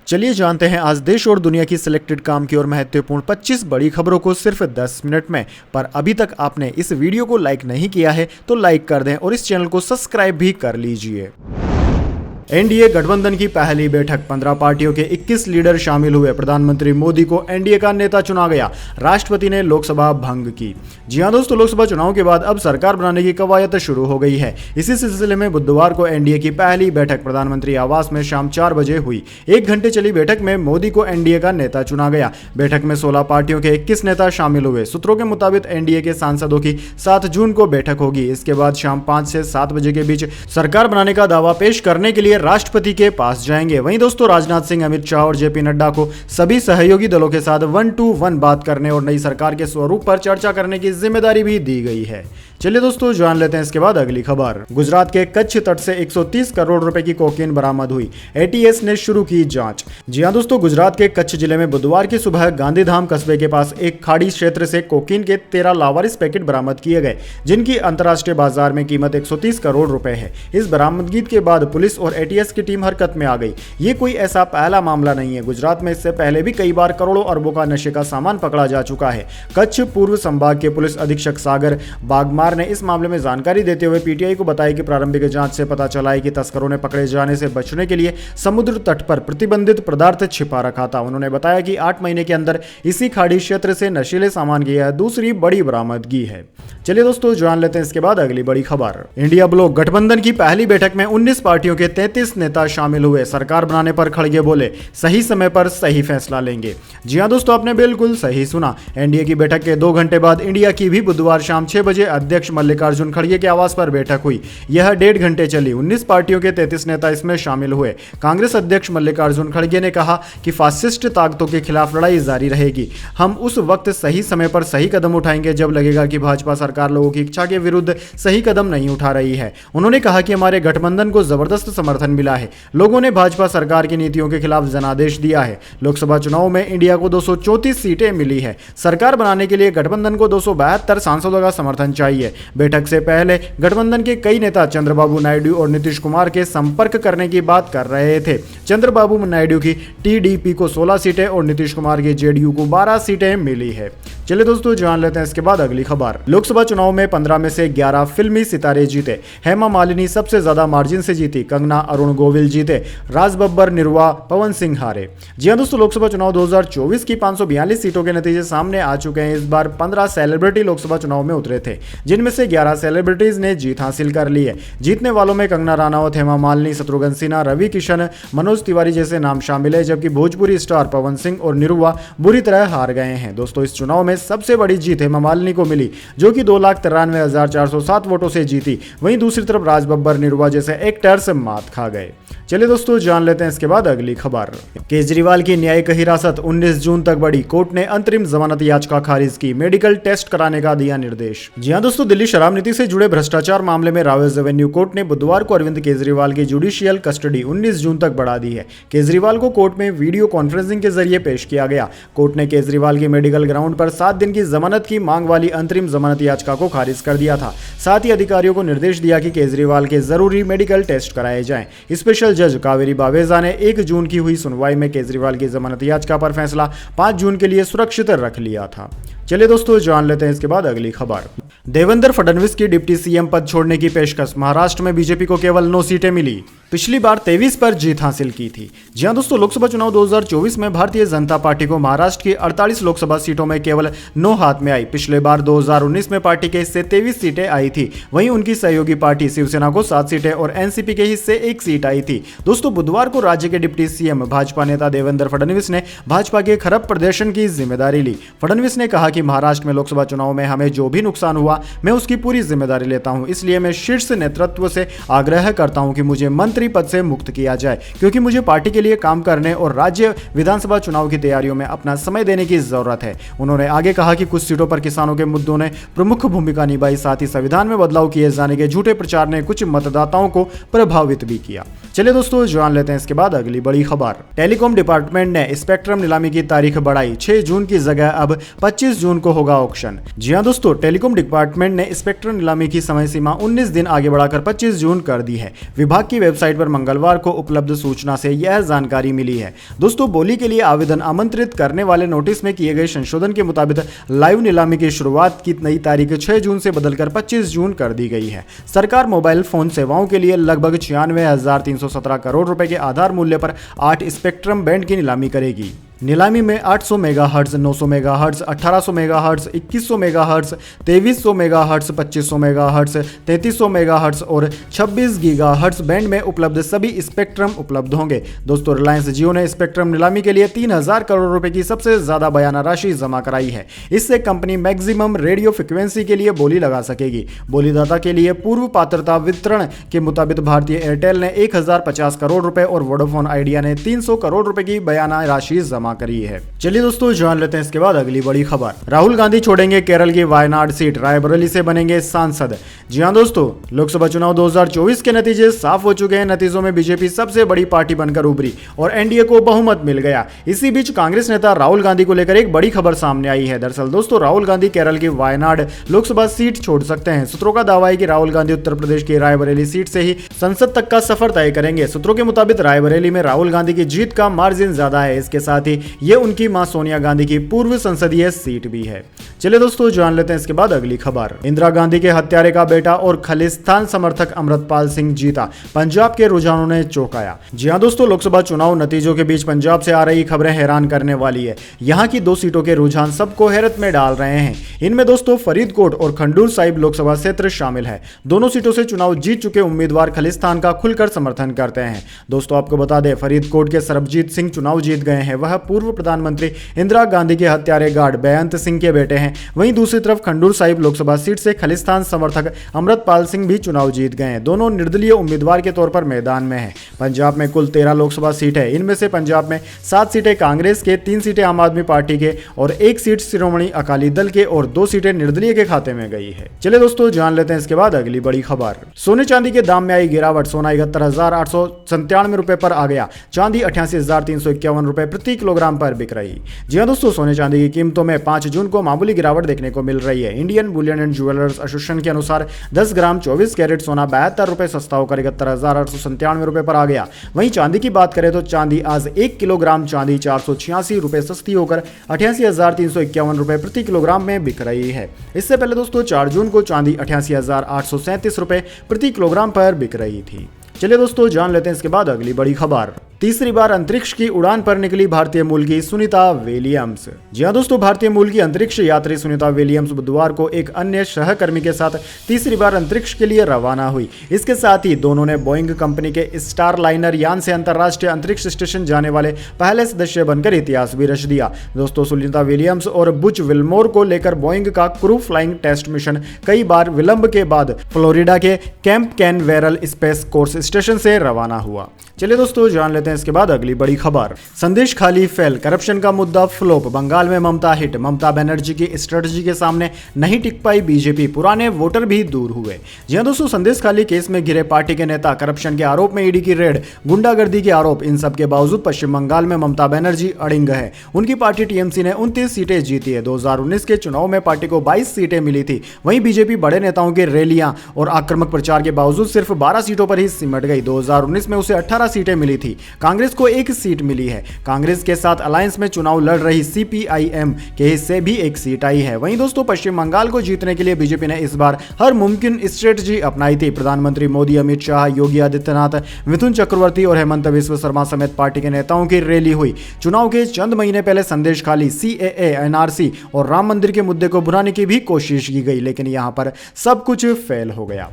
चलिए जानते हैं आज देश और दुनिया की सिलेक्टेड काम की और महत्वपूर्ण 25 बड़ी खबरों को सिर्फ 10 मिनट में। पर अभी तक आपने इस वीडियो को लाइक नहीं किया है तो लाइक कर दें और इस चैनल को सब्सक्राइब भी कर लीजिए। एनडीए गठबंधन की पहली बैठक, 15 पार्टियों के 21 लीडर शामिल हुए। प्रधानमंत्री मोदी को एनडीए का नेता चुना गया। राष्ट्रपति ने लोकसभा भंग की। जी हां दोस्तों, लोकसभा चुनाव के बाद अब सरकार बनाने की कवायद शुरू हो गई है। इसी सिलसिले में बुधवार को एनडीए की पहली बैठक प्रधानमंत्री आवास में शाम 4 बजे हुई। 1 घंटे चली बैठक में मोदी को एनडीए का नेता चुना गया। बैठक में 16 पार्टियों के 21 नेता शामिल हुए। सूत्रों के मुताबिक एनडीए के सांसदों की 7 जून को बैठक होगी। इसके बाद शाम 5 से 7 बजे के बीच सरकार बनाने का दावा पेश करने के लिए राष्ट्रपति के पास जाएंगे। वहीं दोस्तों, राजनाथ सिंह, अमित शाह और जेपी नड्डा को सभी सहयोगी दलों के साथ 1-to-1 बात करने और नई सरकार के स्वरूप पर चर्चा करने की जिम्मेदारी भी दी गई है। चलिए दोस्तों, जान लेते हैं इसके बाद अगली खबर। गुजरात के कच्छ तट से 130 करोड़ रुपए की कोकीन बरामद हुई। एटीएस ने शुरू की जांच। जी हां दोस्तों, गुजरात के कच्छ जिले में बुधवार की सुबह गांधीधाम कस्बे के पास एक खाड़ी क्षेत्र से कोकीन के 13 लावारिस पैकेट बरामद किए गए, जिनकी अंतर्राष्ट्रीय बाजार में कीमत 130 करोड़ रुपए है। इस बरामदगी के बाद पुलिस और एटीएस की टीम हरकत में आ गई। ये कोई ऐसा पहला मामला नहीं है। गुजरात में इससे पहले भी कई बार करोड़ों अरबों का नशे का सामान पकड़ा जा चुका है। कच्छ पूर्व संभाग के पुलिस अधीक्षक सागर बागमार ने इस मामले में जानकारी देते हुए पीटीआई को बताया कि प्रारंभिक जांच से पता चला है कि तस्करों ने पकड़े जाने से बचने के लिए समुद्र तट पर प्रतिबंधित पदार्थ छिपा रखा था। उन्होंने बताया कि 8 महीने के अंदर इसी खाड़ी क्षेत्र से नशीले सामान की यह दूसरी बड़ी बरामदगी है। चलिए दोस्तों, जान लेते हैं इसके बाद अगली बड़ी खबर। इंडिया ब्लॉक गठबंधन की पहली बैठक में 19 पार्टियों के 33 नेता शामिल हुए। सरकार बनाने पर खड़गे बोले, सही समय पर सही फैसला लेंगे। जी हां दोस्तों, आपने बिल्कुल सही सुना। एनडीए की बैठक के 2 घंटे बाद इंडिया की भी बुधवार शाम 6 बजे अध्यक्ष मल्लिकार्जुन खड़गे के आवास पर बैठक हुई। यह 1.5 घंटे चली। 19 पार्टियों के 33 नेता इसमें शामिल हुए। कांग्रेस अध्यक्ष मल्लिकार्जुन खड़गे ने कहा कि फासिस्ट ताकतों के खिलाफ लड़ाई जारी रहेगी। हम उस वक्त सही समय पर सही कदम उठाएंगे जब लगेगा कि भाजपा सरकार लोगों की इच्छा के विरुद्ध सही कदम नहीं उठा रही है। उन्होंने कहा कि हमारे गठबंधन को जबरदस्त समर्थन मिला है। लोगों ने भाजपा सरकार की नीतियों के खिलाफ जनादेश दिया है। लोकसभा चुनाव में इंडिया को 234 सीटें मिली है। सरकार बनाने के लिए गठबंधन को 272 सांसदों का समर्थन चाहिए। बैठक से पहले गठबंधन के कई नेता चंद्रबाबू नायडू और नीतीश कुमार के संपर्क करने की बात कर रहे थे। चंद्रबाबू नायडू की टीडीपी को 16 सीटें और नीतीश कुमार की जेडीयू को 12 सीटें मिली है। चलिए दोस्तों, जान लेते हैं इसके बाद अगली खबर। लोकसभा चुनाव में 15 में से 11 फिल्मी सितारे जीते। हेमा मालिनी सबसे ज्यादा मार्जिन से जीती। कंगना, अरुण गोविल जीते। राज बब्बर, निरवा, पवन सिंह हारे। जी हां दोस्तों, लोकसभा चुनाव 2024 की 542 सीटों के नतीजे सामने आ चुके हैं। इस बार 15 सेलिब्रिटी लोकसभा चुनाव में उतरे थे, जिनमें से 11 सेलिब्रिटीज ने जीत हासिल कर ली है। जीतने वालों में कंगना रनावत, हेमा मालिनी, शत्रुघ्न सिन्हा, रवि किशन, मनोज तिवारी जैसे नाम शामिल है, जबकि भोजपुरी स्टार पवन सिंह और निरुआ बुरी तरह हार गए हैं। दोस्तों, इस चुनाव में सबसे बड़ी जीत हेमा मालिनी को मिली, जो कि 2,93,407 वोटों से जीती। वहीं दूसरी तरफ राज बब्बर, निरुआ जैसे एक्टर्स मात खा गए। चलिए दोस्तों, जान लेते हैं इसके बाद अगली खबर। केजरीवाल की न्यायिक हिरासत 19 जून तक बढ़ी। कोर्ट ने अंतरिम जमानत याचिका खारिज की। मेडिकल टेस्ट कराने का दिया निर्देश। जी हां दोस्तों, दिल्ली शराब नीति से जुड़े भ्रष्टाचार मामले में रॉयल्स एवेन्यू कोर्ट ने बुधवार को अरविंद केजरीवाल की जुडिशियल कस्टडी 19 जून तक बढ़ा दी है। केजरीवाल को कोर्ट में वीडियो कॉन्फ्रेंसिंग के जरिए पेश किया गया। कोर्ट ने केजरीवाल की मेडिकल ग्राउंड पर 7 दिन की जमानत की मांग वाली अंतरिम जमानत याचिका को खारिज कर दिया था। साथ ही अधिकारियों को निर्देश दिया कि केजरीवाल के जरूरी मेडिकल टेस्ट कराए जाएं। स्पेशल जज कावेरी बावेजा ने 1 जून की हुई सुनवाई में केजरीवाल की जमानत याचिका पर फैसला 5 जून के लिए सुरक्षित रख लिया था। चलिए दोस्तों, जान लेते हैं इसके बाद अगली खबर। देवेंद्र फडणवीस की डिप्टी सीएम पद छोड़ने की पेशकश। महाराष्ट्र में बीजेपी को केवल 9 सीटें मिली। पिछली बार 23 पर जीत हासिल की थी। जी हां दोस्तों, लोकसभा चुनाव 2024 में भारतीय जनता पार्टी को महाराष्ट्र की 48 लोकसभा सीटों में केवल 9 हाथ में आई। पिछले बार 2019 में पार्टी के हिस्से 23 सीटें आई थी। वहीं उनकी सहयोगी पार्टी शिवसेना को 7 सीटें और एनसीपी के हिस्से 1 सीट आई थी। दोस्तों, बुधवार को राज्य के डिप्टी सीएम भाजपा नेता देवेंद्र फडणवीस ने भाजपा के खराब प्रदर्शन की जिम्मेदारी ली। फडणवीस ने कहा कि महाराष्ट्र में लोकसभा चुनाव में हमें जो भी नुकसान हुआ, मैं उसकी पूरी जिम्मेदारी लेता हूं। इसलिए मैं शीर्ष नेतृत्व से आग्रह करता हूं कि मुझे मंत्री पद से मुक्त किया जाए, क्योंकि मुझे पार्टी के लिए काम करने और राज्य विधानसभा चुनाव की तैयारियों में अपना समय देने की जरूरत है। उन्होंने आगे कहा कि कुछ सीटों पर किसानों के मुद्दों ने प्रमुख भूमिका निभाई। साथ ही संविधान में बदलाव किए जाने के झूठे प्रचार ने कुछ मतदाताओं को प्रभावित भी किया। चलिए दोस्तों, जान लेते हैं इसके बाद अगली बड़ी खबर। टेलीकॉम डिपार्टमेंट ने स्पेक्ट्रम नीलामी की तारीख बढ़ाई। 6 जून की जगह अब 25 जून को होगा ऑक्शन। जी हां दोस्तों, टेलीकॉम डिपार्टमेंट ने स्पेक्ट्रम नीलामी की समय सीमा 19 दिन आगे बढ़ाकर 25 जून कर दी है। विभाग की वेबसाइट वेबसाइट पर मंगलवार को उपलब्ध सूचना से यह जानकारी मिली है। दोस्तों, बोली के लिए आवेदन आमंत्रित करने वाले नोटिस में किए गए संशोधन के मुताबिक लाइव नीलामी की शुरुआत की नई तारीख 6 जून से बदलकर 25 जून कर दी गई है। सरकार मोबाइल फोन सेवाओं के लिए लगभग 96,317 करोड़ रुपए के आधार मूल्य पर 8 स्पेक्ट्रम बैंड की नीलामी करेगी। नीलामी में 800 megahertz, 900 megahertz, 1800 megahertz, 2100 megahertz, 2300 megahertz, 2500 megahertz, 3300 megahertz और 26 गीगाहर्ट्ज बैंड में उपलब्ध सभी स्पेक्ट्रम उपलब्ध होंगे। दोस्तों, रिलायंस जियो ने स्पेक्ट्रम नीलामी के लिए 3000 करोड़ रुपए की सबसे ज्यादा बयाना राशि जमा कराई है। इससे कंपनी मैक्सिमम रेडियो फ्रिक्वेंसी के लिए बोली लगा सकेगी। बोलीदाता के लिए पूर्व पात्रता वितरण के मुताबिक भारतीय एयरटेल ने 1050 करोड़ रुपए और वोडाफोन आइडिया ने 300 करोड़ रुपए की बयाना राशि जमा करी है। चलिए दोस्तों, जान लेते हैं इसके बाद अगली बड़ी खबर। राहुल गांधी छोड़ेंगे केरल की वायनाड सीट, रायबरेली से बनेंगे सांसद। जी हां दोस्तों, लोकसभा चुनाव 2024 के नतीजे साफ हो चुके हैं। नतीजों में बीजेपी सबसे बड़ी पार्टी बनकर उभरी और एनडीए को बहुमत मिल गया। इसी बीच कांग्रेस नेता राहुल गांधी को लेकर एक बड़ी खबर सामने आई है। दरअसल दोस्तों, राहुल गांधी केरल की वायनाड लोकसभा सीट छोड़ सकते हैं। सूत्रों का दावा है कि राहुल गांधी उत्तर प्रदेश की रायबरेली सीट से ही संसद तक का सफर तय करेंगे। सूत्रों के मुताबिक रायबरेली में राहुल गांधी की जीत का मार्जिन ज्यादा है। इसके साथ ही ये उनकी मां सोनिया गांधी की पूर्व संसदीय सीट भी है। चलिए दोस्तों, जान लेते हैं इसके बाद अगली खबर। इंदिरा गांधी के हत्यारे का बेटा और खालिस्तान समर्थक अमृतपाल सिंह जीता, पंजाब के रुझानों ने चौंकाया। जी हां दोस्तों, लोकसभा चुनाव नतीजों के बीच पंजाब से आ रही खबरें हैरान करने वाली है। यहां की 2 सीटों के रुझान सबको हैरत में डाल रहे हैं। इनमें दोस्तों फरीदकोट और खंडूर साहिब लोकसभा क्षेत्र शामिल है। दोनों सीटों से चुनाव जीत चुके उम्मीदवार खालिस्तान का खुलकर समर्थन करते हैं। दोस्तों, आपको बता दें, फरीदकोट के सरबजीत सिंह चुनाव जीत गए हैं। वह पूर्व प्रधानमंत्री इंदिरा गांधी के हत्यारे गार्ड बेअंत सिंह के बेटे हैं। वहीं दूसरी तरफ खंडूर साहिब लोकसभा सीट से खालिस्तान समर्थक अमृतपाल सिंह भी चुनाव जीत गए हैं। दोनों निर्दलीय उम्मीदवार के तौर पर मैदान में हैं। पंजाब में कुल 13 लोकसभा सीट है। इनमें से पंजाब में 7 सीटें कांग्रेस के, 3 सीटें आम आदमी पार्टी के और 1 सीट शिरोमणि अकाली दल के और 2 सीटें निर्दलीय के खाते में गई है। चलिए दोस्तों, जान लेते हैं इसके बाद अगली बड़ी खबर। सोने चांदी के दाम में आई गिरावट। सोना 71,897 रुपए पर आ गया। चांदी 88,351 रुपए प्रति किलोग्राम पर बिक रही। जी हां दोस्तों, सोने चांदी की कीमतों में 5 जून को मामूली गिरावट देखने को मिल रही है। Indian Boolean and jewellers association के अनुसार 10 ग्राम 24 कैरेट सोना 72 रुपए सस्ता होकर 71,897 रुपए पर आ गया। वहीं चांदी की बात करें तो चांदी आज 1 किलोग्राम चांदी 486 रुपए सस्ती होकर 88,351 रुपए प्रति किलोग्राम में बिक रही है। इससे पहले दोस्तों 4 जून को चांदी 88,837 रुपए प्रति किलोग्राम पर बिक रही थी। चलिए दोस्तों, जान लेते हैं इसके बाद अगली बड़ी खबर। तीसरी बार अंतरिक्ष की उड़ान पर निकली भारतीय मूल की सुनीता विलियम्स। जी हां दोस्तों, भारतीय मूल की अंतरिक्ष यात्री सुनीता विलियम्स बुधवार को एक अन्य सहकर्मी के साथ तीसरी बार अंतरिक्ष के लिए रवाना हुई। इसके साथ ही दोनों ने बोइंग कंपनी के स्टारलाइनर यान से अंतर्राष्ट्रीय अंतरिक्ष स्टेशन जाने वाले पहले सदस्य बनकर इतिहास भी रच दिया। दोस्तों, सुनीता विलियम्स और बुच विल्मोर को लेकर बोइंग का क्रू फ्लाइंग टेस्ट मिशन कई बार विलंब के बाद फ्लोरिडा के camp Canaveral space course station से रवाना हुआ। चलिए दोस्तों, जान लेते हैं इसके बाद अगली बड़ी खबर। संदेश खाली फेल, करप्शन का मुद्दा फ्लॉप, बंगाल में ममता हिट, ममता बनर्जी की स्ट्रेटजी के सामने नहीं टिक पाई बीजेपी, पुराने वोटर भी दूर हुए। जी हां दोस्तों, संदेश खाली केस में घिरे पार्टी के नेता, करप्शन के आरोप में ईडी की रेड, गुंडागर्दी के आरोप, इन सब के बावजूद पश्चिम बंगाल में ममता बनर्जी अड़िंग है। उनकी पार्टी टीएमसी ने 29 सीटें जीती है। 2019 के चुनाव में पार्टी को 22 सीटें मिली थी। वहीं बीजेपी बड़े नेताओं की रैलियां और आक्रामक प्रचार के बावजूद सिर्फ 12 सीटों पर ही सिमट गई। 2019 में उसे 18 सीटें मिली थी। कांग्रेस को 1 सीट मिली है। कांग्रेस के साथ अलायंस में चुनाव लड़ रही सीपीआईएम के हिस्से भी 1 सीट आई है। वहीं दोस्तों, पश्चिम बंगाल को जीतने के लिए बीजेपी ने इस बार हर मुमकिन स्ट्रेटजी अपनाई थी। प्रधानमंत्री मोदी, अमित शाह, योगी आदित्यनाथ, मिथुन चक्रवर्ती और हेमंत बिस्व शर्मा समेत पार्टी के नेताओं की रैली हुई। चुनाव के चंद महीने पहले संदेश खाली, सीएए, एनआरसी और राम मंदिर के मुद्दे को भुनाने की भी कोशिश की गई, लेकिन यहां पर सब कुछ फेल हो गया।